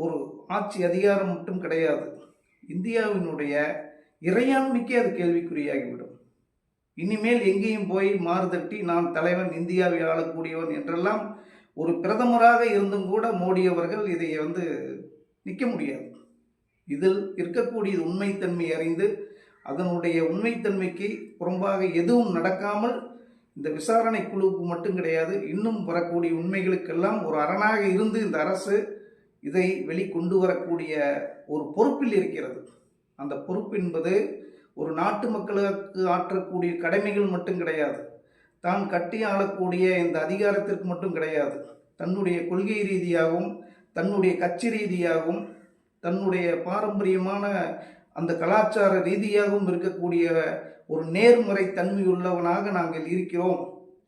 ஒரு ஆட்சி அதிகாரம் மட்டும் கிடையாது, இந்தியாவினுடைய இறையாண்மைக்கே அது கேள்விக்குறியாகிவிடும். இனிமேல் எங்கேயும் போய் மாறுதட்டி நான் தலைவன், இந்தியாவை ஆளக்கூடியவன் என்றெல்லாம் ஒரு பிரதமராக இருந்தும் கூட மோடி அவர்கள் இதை நிற்க முடியாது. இதில் இருக்கக்கூடிய உண்மைத்தன்மை அறிந்து அதனுடைய உண்மைத்தன்மைக்கு புறம்பாக எதுவும் நடக்காமல் இந்த விசாரணை குழுவுக்கு மட்டும் கிடையாது, இன்னும் வரக்கூடிய உண்மைகளுக்கெல்லாம் ஒரு அரணாக இருந்து இந்த அரசு இதை வெளிக்கொண்டு வரக்கூடிய ஒரு பொறுப்பில் இருக்கிறது. அந்த பொறுப்பு என்பது ஒரு நாட்டு மக்களுக்கு ஆற்றக்கூடிய கடமைகள் மட்டும் கிடையாது, தான் கட்டி ஆளக்கூடிய இந்த அதிகாரத்திற்கு மட்டும் கிடையாது, தன்னுடைய கொள்கை ரீதியாகவும் தன்னுடைய கட்சி ரீதியாகவும் தன்னுடைய பாரம்பரியமான அந்த கலாச்சார ரீதியாகவும் இருக்கக்கூடிய ஒரு நேர்முறை தன்மையுள்ளவனாக நாங்கள் இருக்கிறோம்.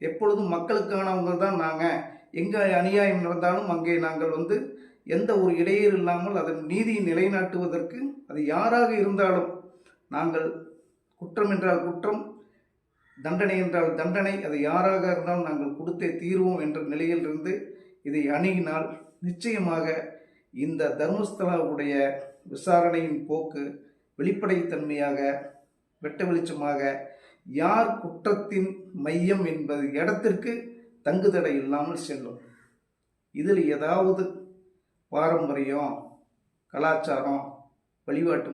எப்பொழுதும் மக்களுக்கானவங்க தான் நாங்கள். எங்கே அநியாயம் நடந்தாலும் அங்கே நாங்கள் எந்த ஒரு இடையூறு இல்லாமல் அதன் நீதியை நிலைநாட்டுவதற்கு அது யாராக இருந்தாலும் நாங்கள் குற்றம் என்றால் குற்றம், தண்டனை என்றால் தண்டனை, அது யாராக இருந்தாலும் நாங்கள் கொடுத்தே தீர்வோம் என்ற நிலையிலிருந்து இதை அணுகினால் நிச்சயமாக இந்த தர்மஸ்தலாவுடைய விசாரணையின் போக்கு வெளிப்படைத்தன்மையாக வெட்ட வெளிச்சமாக யார் குற்றத்தின் மையம் என்பது இடத்திற்கு தங்குதடை இல்லாமல் செல்லும். இதில் ஏதாவது பாரம்பரியம், கலாச்சாரம், வழிபாட்டு